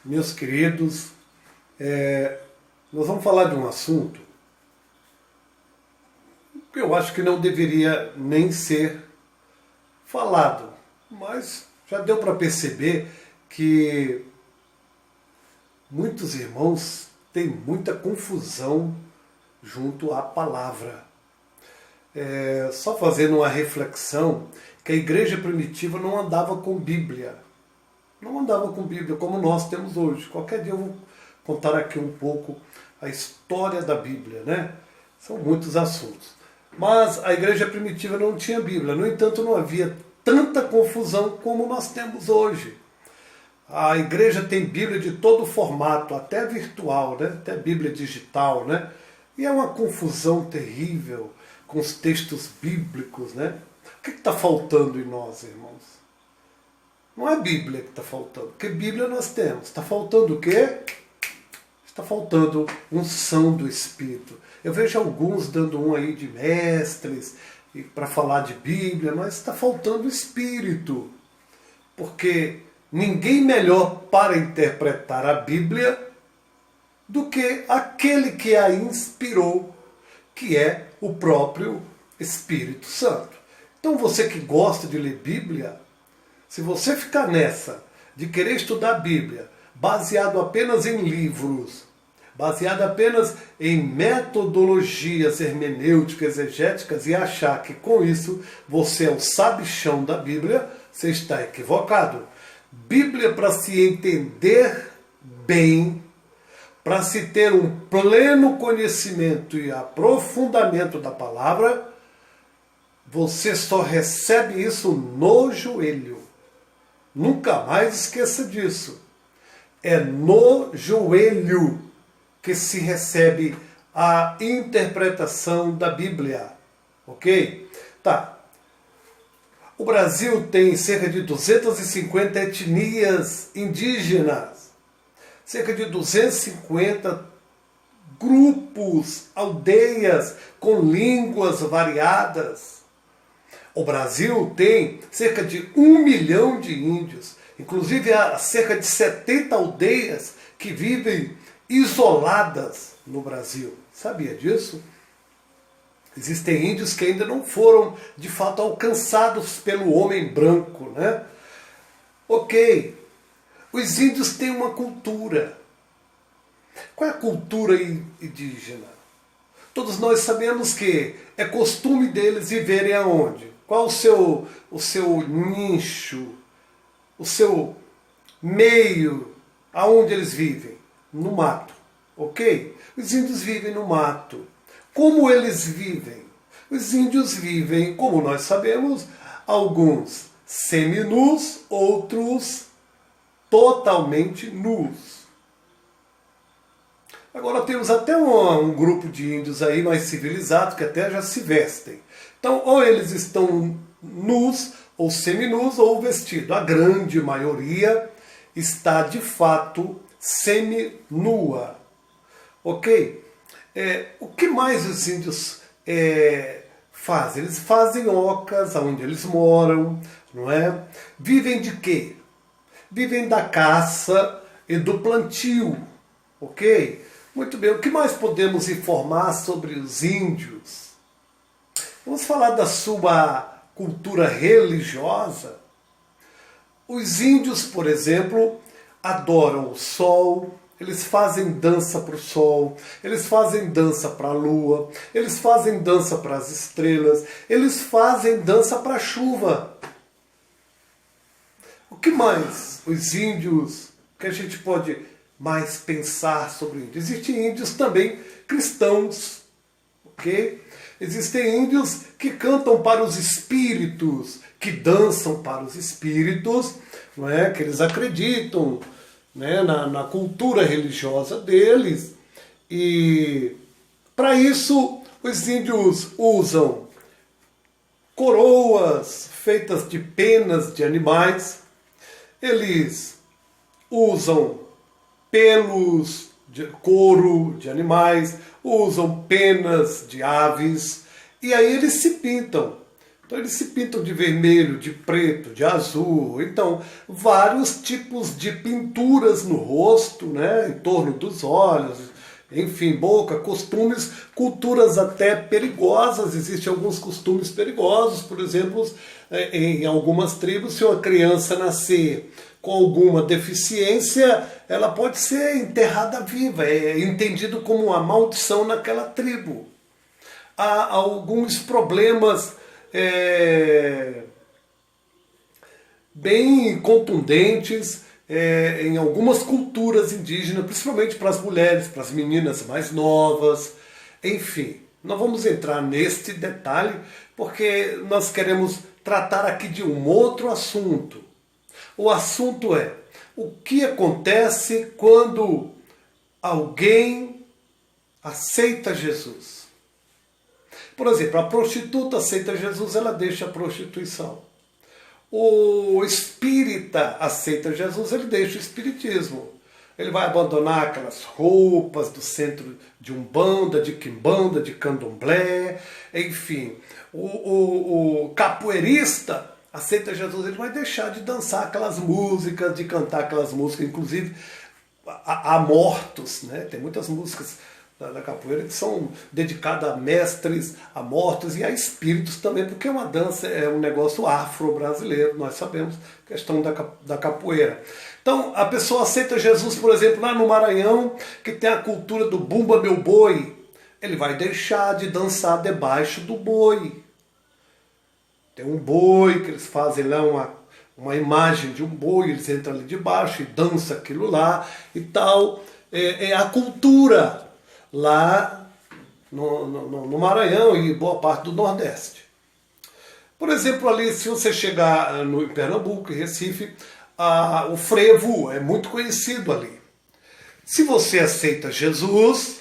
Meus queridos, nós vamos falar de um assunto que eu acho que não deveria nem ser falado, mas já deu para perceber que muitos irmãos têm muita confusão junto à palavra. Só fazendo uma reflexão, que a igreja primitiva não andava com Bíblia. Não andava com Bíblia como nós temos hoje. Qualquer dia eu vou contar aqui um pouco a história da Bíblia, né? São muitos assuntos. Mas a igreja primitiva não tinha Bíblia. No entanto, não havia tanta confusão como nós temos hoje. A igreja tem Bíblia de todo formato, até virtual, né? Até Bíblia digital, né? E é uma confusão terrível com os textos bíblicos, né? O que está faltando em nós, irmãos? Não é Bíblia que está faltando, porque Bíblia nós temos. Está faltando o quê? Está faltando unção do Espírito. Eu vejo alguns dando um aí de mestres para falar de Bíblia, mas está faltando o Espírito. Porque ninguém melhor para interpretar a Bíblia do que aquele que a inspirou, que é o próprio Espírito Santo. Então você que gosta de ler Bíblia, se você ficar nessa de querer estudar a Bíblia baseado apenas em livros, baseado apenas em metodologias hermenêuticas, exegéticas e achar que com isso você é o sabichão da Bíblia, você está equivocado. Bíblia, para se entender bem, para se ter um pleno conhecimento e aprofundamento da palavra, você só recebe isso no joelho. Nunca mais esqueça disso. É no joelho que se recebe a interpretação da Bíblia. Ok? Tá. O Brasil tem cerca de 250 etnias indígenas. Cerca de 250 grupos, aldeias com línguas variadas. O Brasil tem cerca de 1 milhão de índios. Inclusive há cerca de 70 aldeias que vivem isoladas no Brasil. Sabia disso? Existem índios que ainda não foram, de fato, alcançados pelo homem branco, né? Ok. Os índios têm uma cultura. Qual é a cultura indígena? Todos nós sabemos que é costume deles viverem aonde? Qual o seu nicho, o seu meio, aonde eles vivem? No mato, ok? Os índios vivem no mato. Como eles vivem? Os índios vivem, como nós sabemos, alguns seminus, outros totalmente nus. Agora temos até um grupo de índios aí mais civilizados que até já se vestem. Então, ou eles estão nus, ou seminus, ou vestidos. A grande maioria está, de fato, seminua. Ok? O que mais os índios fazem? Eles fazem ocas onde eles moram, não é? Vivem de quê? Vivem da caça e do plantio. Ok? Muito bem, o que mais podemos informar sobre os índios? Vamos falar da sua cultura religiosa. Os índios, por exemplo, adoram o sol, eles fazem dança para o sol, eles fazem dança para a lua, eles fazem dança para as estrelas, eles fazem dança para a chuva. O que mais os índios, que a gente pode mais pensar sobre índios? Existem índios também cristãos, ok? Existem índios que cantam para os espíritos, que dançam para os espíritos, não é? Que eles acreditam, né, na cultura religiosa deles. E para isso os índios usam coroas feitas de penas de animais, eles usam pelos de couro de animais, usam penas de aves, e aí eles se pintam Então eles se pintam de vermelho, de preto, de azul. Então, vários tipos de pinturas no rosto, né, em torno dos olhos, enfim, boca, costumes, culturas até perigosas. Existem alguns costumes perigosos, por exemplo, em algumas tribos, se uma criança nascer com alguma deficiência, ela pode ser enterrada viva, é entendido como uma maldição naquela tribo. Há alguns problemas bem contundentes em algumas culturas indígenas, principalmente para as mulheres, para as meninas mais novas, enfim. Não vamos entrar neste detalhe, porque nós queremos tratar aqui de um outro assunto. O assunto é o que acontece quando alguém aceita Jesus. Por exemplo, a prostituta aceita Jesus, ela deixa a prostituição. O espírita aceita Jesus, ele deixa o espiritismo. Ele vai abandonar aquelas roupas do centro de Umbanda, de Quimbanda, de Candomblé, enfim. O capoeirista aceita Jesus, ele vai deixar de dançar aquelas músicas, de cantar aquelas músicas, inclusive a mortos, né? Tem muitas músicas da capoeira que são dedicadas a mestres, a mortos e a espíritos também, porque é uma dança, é um negócio afro-brasileiro, nós sabemos, questão da capoeira. Então, a pessoa aceita Jesus, por exemplo, lá no Maranhão, que tem a cultura do Bumba Meu Boi, ele vai deixar de dançar debaixo do boi. Tem um boi que eles fazem lá uma imagem de um boi, eles entram ali debaixo e dançam aquilo lá e tal. É a cultura lá no Maranhão e boa parte do Nordeste. Por exemplo, ali, se você chegar em Pernambuco, em Recife, o frevo é muito conhecido ali. Se você aceita Jesus,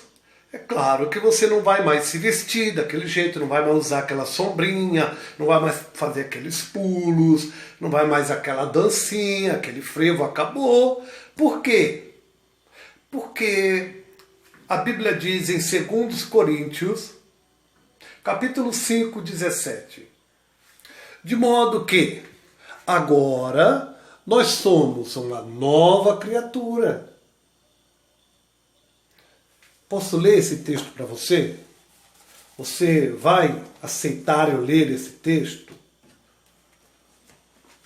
é claro que você não vai mais se vestir daquele jeito, não vai mais usar aquela sombrinha, não vai mais fazer aqueles pulos, não vai mais aquela dancinha, aquele frevo acabou. Por quê? Porque a Bíblia diz em 2 Coríntios, capítulo 5, 17, de modo que agora nós somos uma nova criatura. Posso ler esse texto para você? Você vai aceitar eu ler esse texto?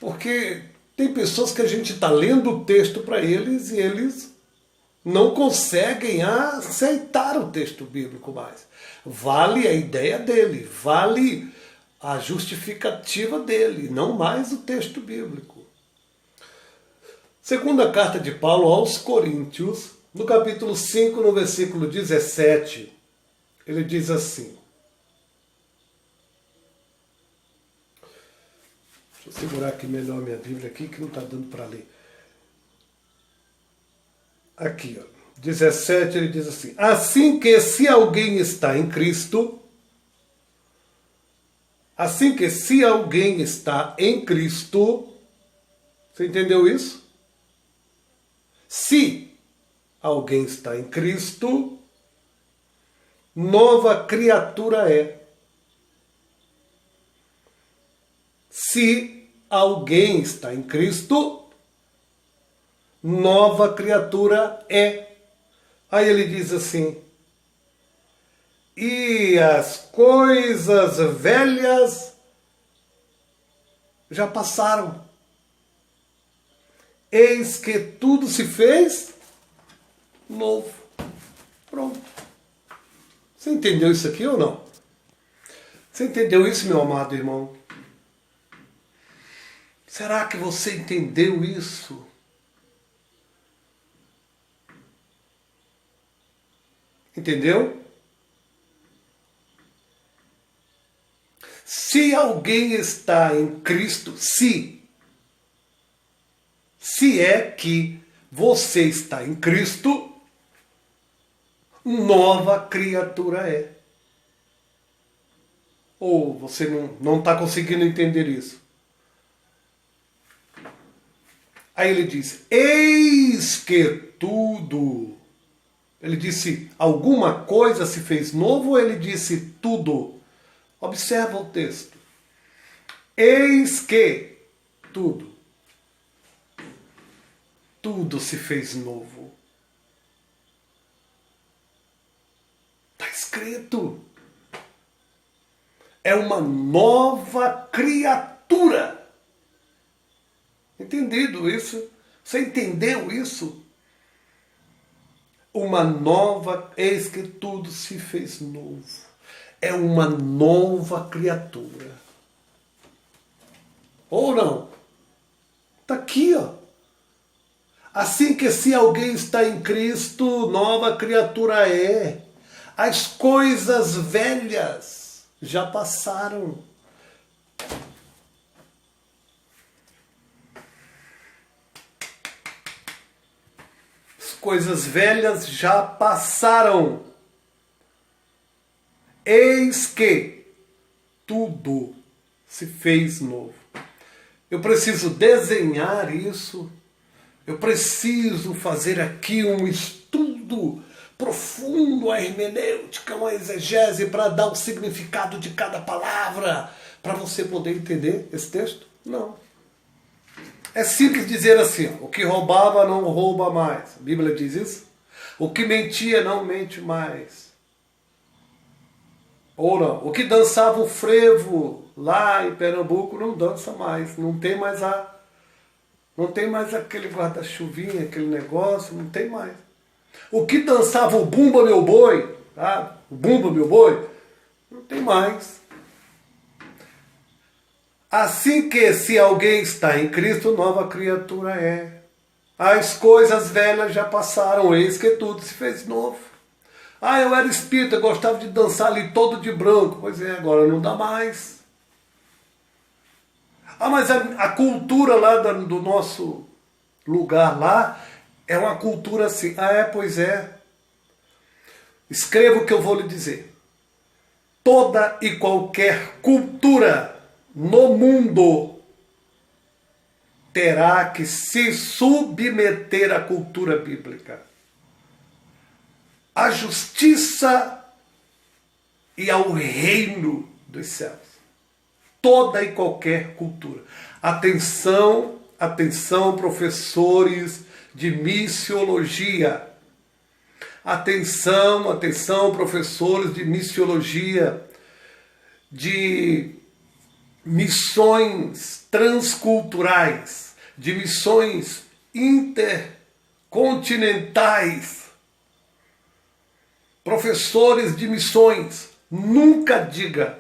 Porque tem pessoas que a gente está lendo o texto para eles e eles não conseguem aceitar o texto bíblico mais. Vale a ideia dele, vale a justificativa dele, não mais o texto bíblico. Segunda carta de Paulo aos Coríntios, no capítulo 5, no versículo 17, ele diz assim. Deixa eu segurar aqui melhor minha Bíblia aqui, que não está dando para ler. Aqui, ó, 17, ele diz assim: assim que se alguém está em Cristo, você entendeu isso? Se alguém está em Cristo, nova criatura é. Se alguém está em Cristo, nova criatura é. Aí ele diz assim: e as coisas velhas já passaram. Eis que tudo se fez novo. Pronto. Você entendeu isso aqui ou não? Você entendeu isso, meu amado irmão? Será que você entendeu isso? Entendeu? Se alguém está em Cristo, se é que você está em Cristo, nova criatura é. Ou você não está conseguindo entender isso? Aí ele diz: eis que tudo. Ele disse alguma coisa se fez novo ou ele disse tudo? Observa o texto. Eis que tudo se fez novo. Está escrito. É uma nova criatura. Entendido isso? Você entendeu isso? Uma nova, eis que tudo se fez novo. É uma nova criatura. Ou não? Está aqui, ó. Assim que se alguém está em Cristo, nova criatura é. As coisas velhas já passaram. As coisas velhas já passaram. Eis que tudo se fez novo. Eu preciso desenhar isso. Eu preciso fazer aqui um estudo profundo, a hermenêutica, uma exegese para dar o significado de cada palavra, para você poder entender esse texto? Não. É simples dizer assim, ó, o que roubava não rouba mais. A Bíblia diz isso. O que mentia não mente mais. Ou não. O que dançava o frevo lá em Pernambuco não dança mais. Não tem mais aquele guarda-chuvinha, aquele negócio, não tem mais. O que dançava o Bumba Meu Boi, tá? O Bumba Meu Boi, não tem mais. Assim que se alguém está em Cristo, nova criatura é. As coisas velhas já passaram, eis que tudo se fez novo. Ah, eu era espírita, eu gostava de dançar ali todo de branco. Pois é, agora não dá mais. Ah, mas a cultura lá do nosso lugar lá é uma cultura assim. Ah, é, pois é. Escreva o que eu vou lhe dizer. Toda e qualquer cultura no mundo terá que se submeter à cultura bíblica. À justiça e ao reino dos céus. Toda e qualquer cultura. Atenção, atenção, professores de missiologia. Atenção, atenção, professores de missiologia, de missões transculturais, de missões intercontinentais. Professores de missões, nunca diga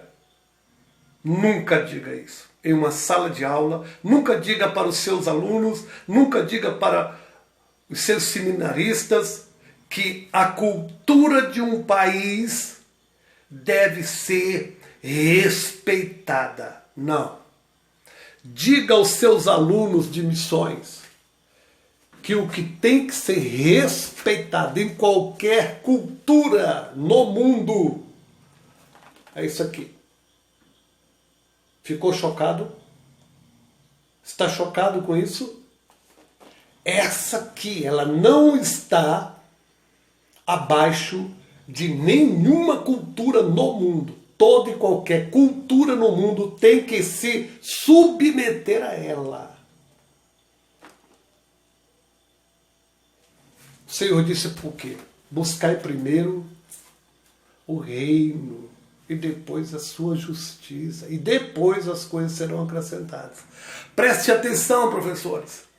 isso em uma sala de aula, nunca diga para os seus alunos, nunca diga para os seus seminaristas que a cultura de um país deve ser respeitada. Não. Diga aos seus alunos de missões que o que tem que ser respeitado em qualquer cultura no mundo é isso aqui. Ficou chocado? Está chocado com isso? Essa aqui, ela não está abaixo de nenhuma cultura no mundo. Toda e qualquer cultura no mundo tem que se submeter a ela. O Senhor disse por quê? Buscai primeiro o reino e depois a sua justiça. E depois as coisas serão acrescentadas. Preste atenção, professores.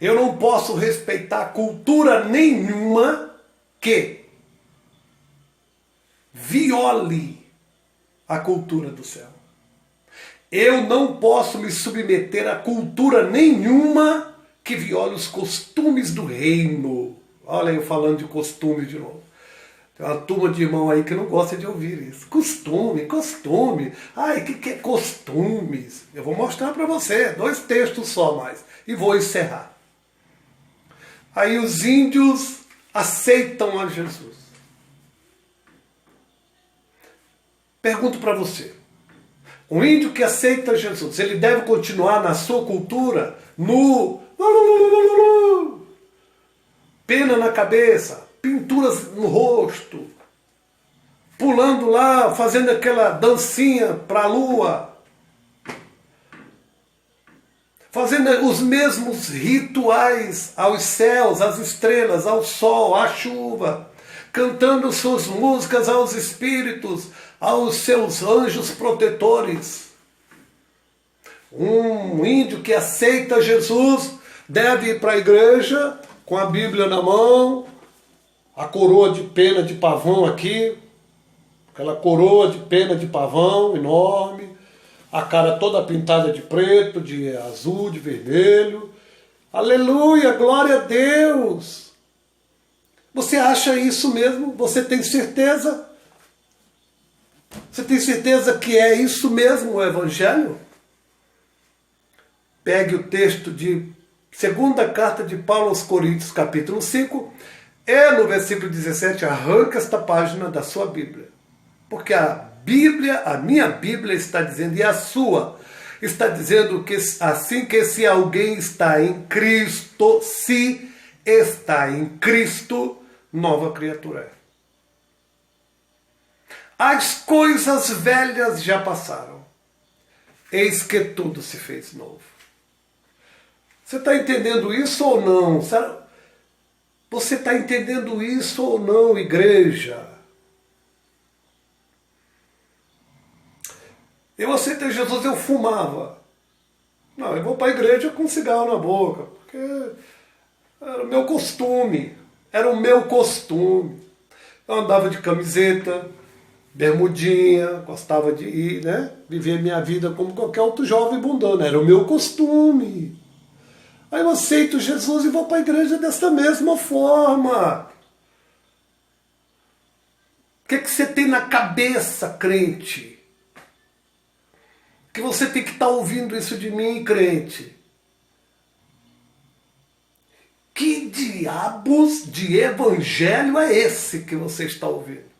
Eu não posso respeitar cultura nenhuma que viole a cultura do céu. Eu não posso me submeter a cultura nenhuma que viole os costumes do reino. Olha eu falando de costume de novo. Tem uma turma de irmão aí que não gosta de ouvir isso. Costume. Ai, o que é costumes? Eu vou mostrar para você, 2 textos só mais. E vou encerrar. Aí os índios aceitam a Jesus. Pergunto para você. Um índio que aceita Jesus, ele deve continuar na sua cultura, pena na cabeça, pinturas no rosto, pulando lá, fazendo aquela dancinha para a lua, fazendo os mesmos rituais aos céus, às estrelas, ao sol, à chuva, cantando suas músicas aos espíritos, aos seus anjos protetores. Um índio que aceita Jesus deve ir para a igreja com a Bíblia na mão, a coroa de pena de pavão aqui, aquela coroa de pena de pavão enorme, a cara toda pintada de preto, de azul, de vermelho. Aleluia, glória a Deus! Você acha isso mesmo? Você tem certeza? Você tem certeza que é isso mesmo o Evangelho? Pegue o texto de segunda carta de Paulo aos Coríntios, capítulo 5, e no versículo 17, arranca esta página da sua Bíblia. Porque a Bíblia, a minha Bíblia está dizendo, e a sua, está dizendo que assim que se alguém está em Cristo, se está em Cristo, nova criatura é. As coisas velhas já passaram, eis que tudo se fez novo. Você está entendendo isso ou não? Você está entendendo isso ou não, igreja? Eu aceitei Jesus, eu fumava. Não, eu vou para a igreja com cigarro na boca, porque era o meu costume. Era o meu costume. Eu andava de camiseta, bermudinha, gostava de ir, né? Viver minha vida como qualquer outro jovem mundano. Era o meu costume. Aí eu aceito Jesus e vou para a igreja desta mesma forma. O que você tem na cabeça, crente? Que você tem que estar ouvindo isso de mim, crente? Que diabos de evangelho é esse que você está ouvindo?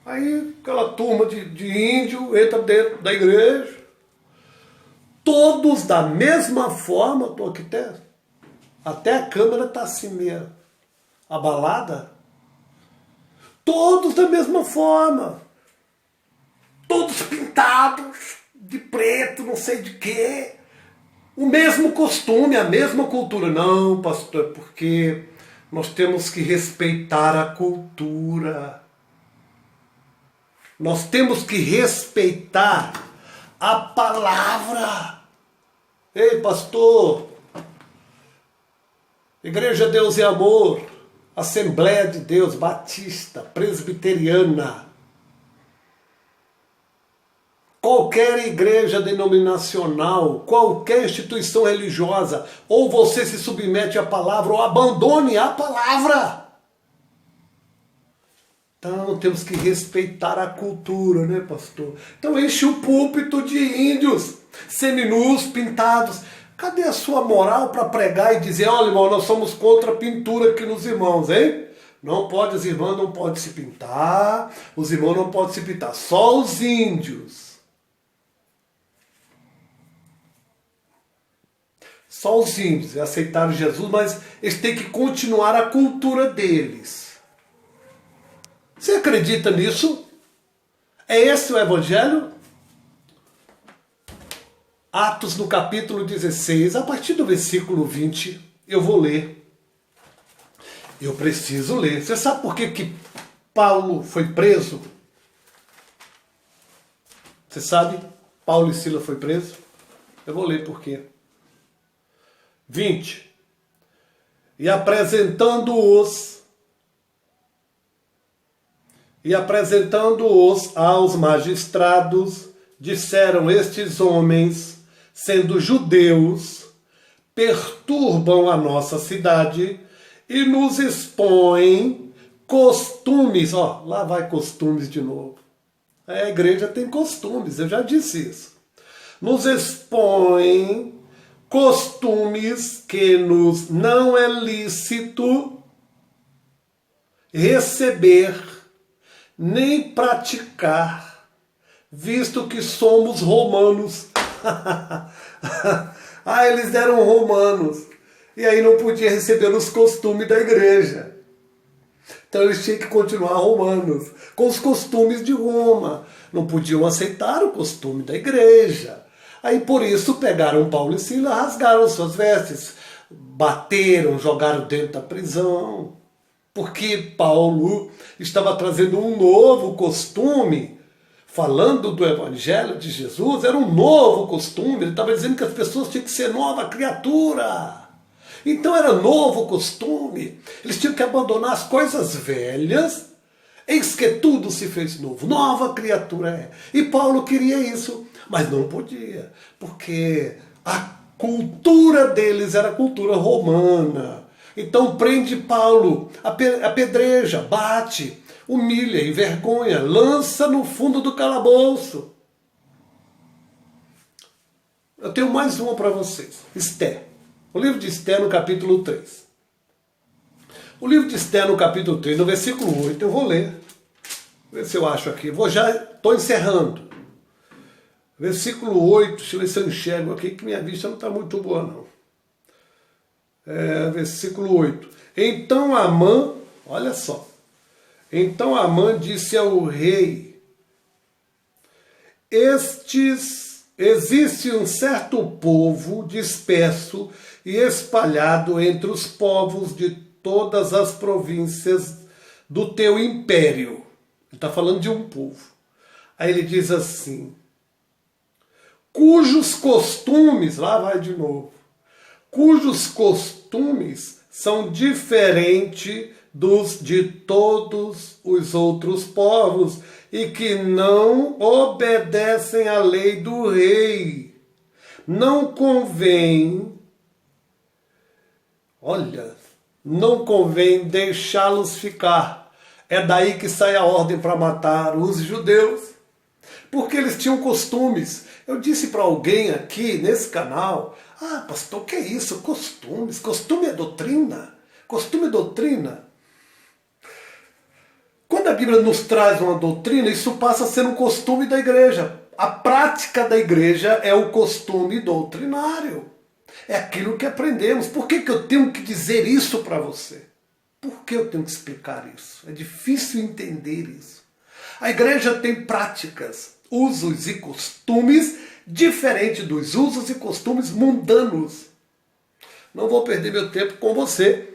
Aí aquela turma de índio entra dentro da igreja. Todos da mesma forma, estou aqui até a câmera está assim meio abalada. Todos da mesma forma. Todos pintados de preto, não sei de quê. O mesmo costume, a mesma cultura. Não, pastor, é porque nós temos que respeitar a cultura. Nós temos que respeitar a palavra. Ei, pastor, Igreja Deus e Amor, Assembleia de Deus, Batista, Presbiteriana, qualquer igreja denominacional, qualquer instituição religiosa, ou você se submete à palavra ou abandone a palavra. Então temos que respeitar a cultura, né, pastor? Então enche o púlpito de índios, seminus, pintados. Cadê a sua moral para pregar e dizer, olha, irmão, nós somos contra a pintura aqui nos irmãos, hein? Não pode, os irmãos não podem se pintar, os irmãos não podem se pintar, só os índios. Só os índios aceitaram Jesus, mas eles têm que continuar a cultura deles. Você acredita nisso? É esse o Evangelho? Atos no capítulo 16, a partir do versículo 20, eu vou ler. Eu preciso ler. Você sabe por que Paulo foi preso? Você sabe? Paulo e Silas foi preso? Eu vou ler por quê. 20. E apresentando-os aos magistrados, disseram estes homens, sendo judeus, perturbam a nossa cidade e nos expõem costumes. Ó, lá vai costumes de novo. A igreja tem costumes, eu já disse isso. Nos expõem costumes que nos não é lícito receber nem praticar, visto que somos romanos. Eles eram romanos. E aí não podia receber os costumes da igreja. Então eles tinham que continuar romanos, com os costumes de Roma. Não podiam aceitar o costume da igreja. Aí por isso pegaram Paulo e Silas, rasgaram suas vestes, bateram, jogaram dentro da prisão. Porque Paulo estava trazendo um novo costume, falando do evangelho de Jesus, era um novo costume. Ele estava dizendo que as pessoas tinham que ser nova criatura. Então era novo costume. Eles tinham que abandonar as coisas velhas. Eis que tudo se fez novo. Nova criatura é. E Paulo queria isso, mas não podia. Porque a cultura deles era a cultura romana. Então prende Paulo, apedreja, bate, humilha, envergonha, lança no fundo do calabouço. Eu tenho mais uma para vocês. Esther. O livro de Esther no capítulo 3. O livro de Esther no capítulo 3, no versículo 8, eu vou ler. Ver se eu acho aqui. Estou encerrando. Versículo 8, deixa eu ver se eu enxergo aqui, que minha vista não está muito boa, não. Versículo 8. Então Amã, olha só. Então Amã disse ao rei: existe um certo povo disperso e espalhado entre os povos de todas as províncias do teu império. Ele está falando de um povo. Aí ele diz assim: cujos costumes, lá vai de novo, cujos costumes são diferentes dos de todos os outros povos e que não obedecem à lei do rei. Não convém deixá-los ficar. É daí que sai a ordem para matar os judeus. Porque eles tinham costumes. Eu disse para alguém aqui nesse canal: ah, pastor, o que é isso? Costumes. Costume é doutrina. Costume é doutrina. Quando a Bíblia nos traz uma doutrina, isso passa a ser um costume da igreja. A prática da igreja é o costume doutrinário. É aquilo que aprendemos. Por que eu tenho que dizer isso para você? Por que eu tenho que explicar isso? É difícil entender isso. A igreja tem práticas, usos e costumes diferentes dos usos e costumes mundanos. Não vou perder meu tempo com você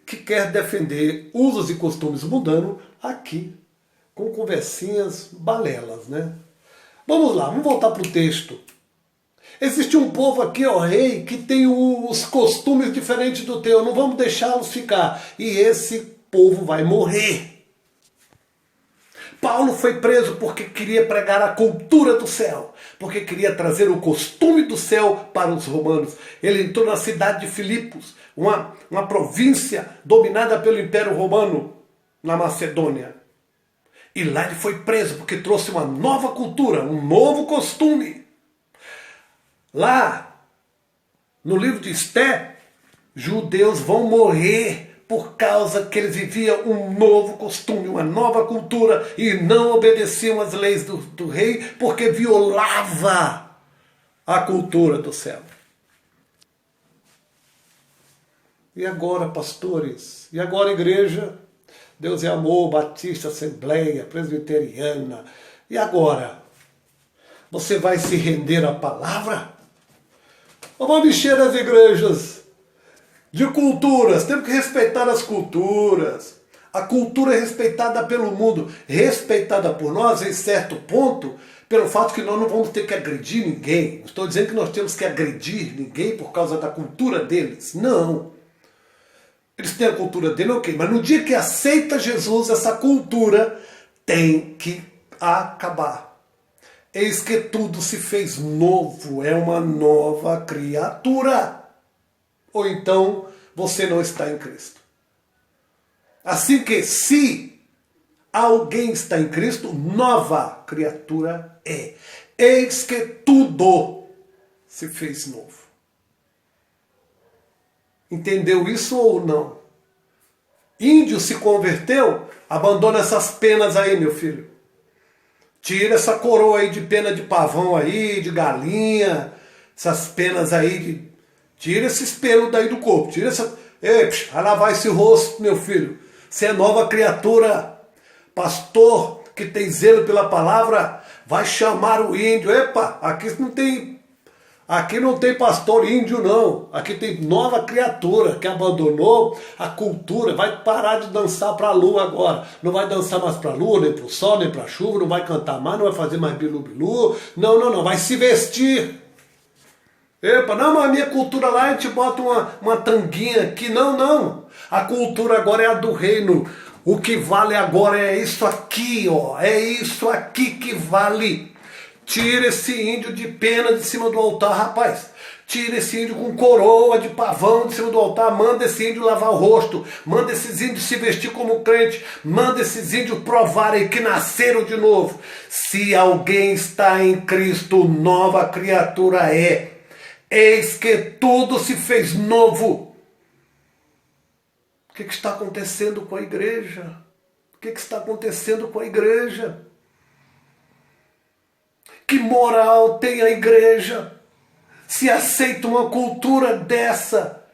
que quer defender usos e costumes mundanos aqui, com conversinhas balelas, né? Vamos lá, vamos voltar para o texto. Existe um povo aqui, ó rei, que tem os costumes diferentes do teu, não vamos deixá-los ficar. E esse povo vai morrer. Paulo foi preso porque queria pregar a cultura do céu, porque queria trazer o costume do céu para os romanos. Ele entrou na cidade de Filipos, uma província dominada pelo Império Romano, na Macedônia. E lá ele foi preso porque trouxe uma nova cultura, um novo costume. Lá, no livro de Esther, judeus vão morrer por causa que eles viviam um novo costume, uma nova cultura e não obedeciam às leis do rei porque violava a cultura do céu. E agora, pastores? E agora, igreja? Deus é amor, batista, assembleia, presbiteriana. E agora? Você vai se render à palavra? Ou vamos encher as igrejas de culturas? Temos que respeitar as culturas. A cultura é respeitada pelo mundo, respeitada por nós em certo ponto, pelo fato que nós não vamos ter que agredir ninguém. Não estou dizendo que nós temos que agredir ninguém por causa da cultura deles. Não. Eles têm a cultura dele, ok. Mas no dia que aceita Jesus, essa cultura tem que acabar. Eis que tudo se fez novo, é uma nova criatura. Ou então você não está em Cristo. Assim que se alguém está em Cristo, nova criatura é. Eis que tudo se fez novo. Entendeu isso ou não? Índio se converteu? Abandona essas penas aí, meu filho. Tira essa coroa aí de pena de pavão aí, de galinha, essas penas aí, tira esses pelos daí do corpo, tira essa... Ei, vai lavar esse rosto, meu filho. Você é nova criatura. Pastor que tem zelo pela palavra, vai chamar o índio. Epa, aqui não tem pastor índio não. Aqui tem nova criatura que abandonou a cultura. Vai parar de dançar para a lua agora. Não vai dançar mais para a lua, nem para o sol, nem para a chuva. Não vai cantar mais, não vai fazer mais bilu-bilu. Não. Vai se vestir. Epa, não, mas a minha cultura lá a gente bota uma tanguinha aqui. Não. A cultura agora é a do reino. O que vale agora é isso aqui, ó. É isso aqui que vale. Tira esse índio de pena de cima do altar, rapaz. Tira esse índio com coroa de pavão de cima do altar. Manda esse índio lavar o rosto. Manda esses índios se vestir como crente. Manda esses índios provarem que nasceram de novo. Se alguém está em Cristo, nova criatura é. Eis que tudo se fez novo. O que está acontecendo com a igreja? O que está acontecendo com a igreja? Que moral tem a igreja se aceita uma cultura dessa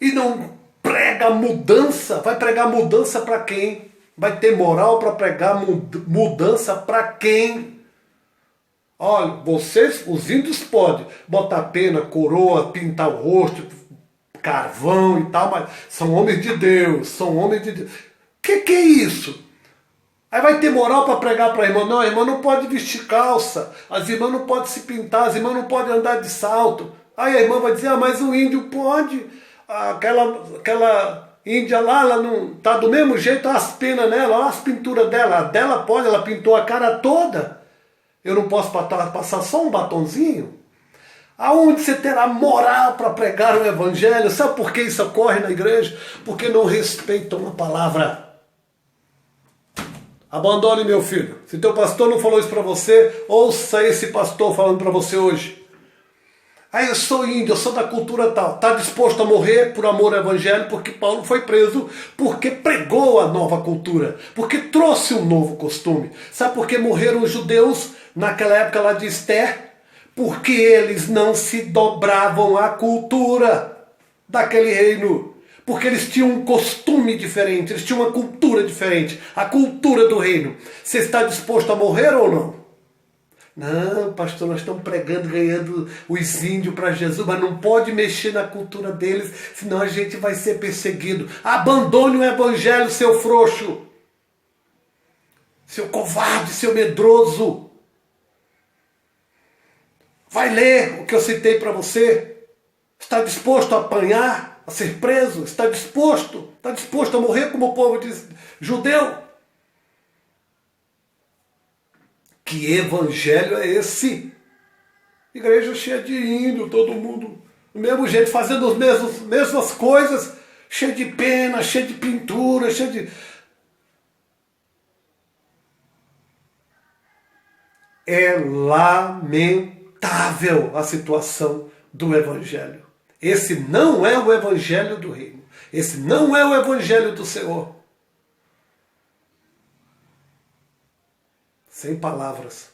e não prega mudança? Vai pregar mudança para quem? Vai ter moral para pregar mudança para quem? Olha, vocês, os índios podem botar pena, coroa, pintar o rosto, carvão e tal, mas são homens de Deus, são homens de Deus. Que é isso? Aí vai ter moral para pregar para a irmã? Não, a irmã não pode vestir calça, as irmãs não podem se pintar, as irmãs não podem andar de salto. Aí a irmã vai dizer, mas o índio pode, aquela índia lá, ela não tá do mesmo jeito, olha as penas nela, olha as pinturas dela, a dela pode, ela pintou a cara toda. Eu não posso passar só um batonzinho? Aonde você terá moral para pregar o evangelho? Sabe por que isso ocorre na igreja? Porque não respeitam a palavra. Abandone, meu filho. Se teu pastor não falou isso para você, ouça esse pastor falando para você hoje. Eu sou índio, eu sou da cultura tal. Está disposto a morrer por amor ao evangelho? Porque Paulo foi preso porque pregou a nova cultura, porque trouxe um novo costume. Sabe por que morreram os judeus naquela época lá de Esther? Porque eles não se dobravam à cultura daquele reino. Porque eles tinham um costume diferente, eles tinham uma cultura diferente. A cultura do reino. Você está disposto a morrer ou não? Não, pastor, nós estamos pregando, ganhando os índios para Jesus, mas não pode mexer na cultura deles, senão a gente vai ser perseguido. Abandone o evangelho, seu frouxo. Seu covarde, seu medroso. Vai ler o que eu citei para você. Está disposto a apanhar, a ser preso? Está disposto a morrer como o povo judeu? Que evangelho é esse? Igreja cheia de índio, todo mundo do mesmo jeito, fazendo as mesmas coisas, cheio de pena, cheio de pintura, cheio de... É lamentável a situação do evangelho. Esse não é o evangelho do reino. Esse não é o evangelho do Senhor. Sem palavras.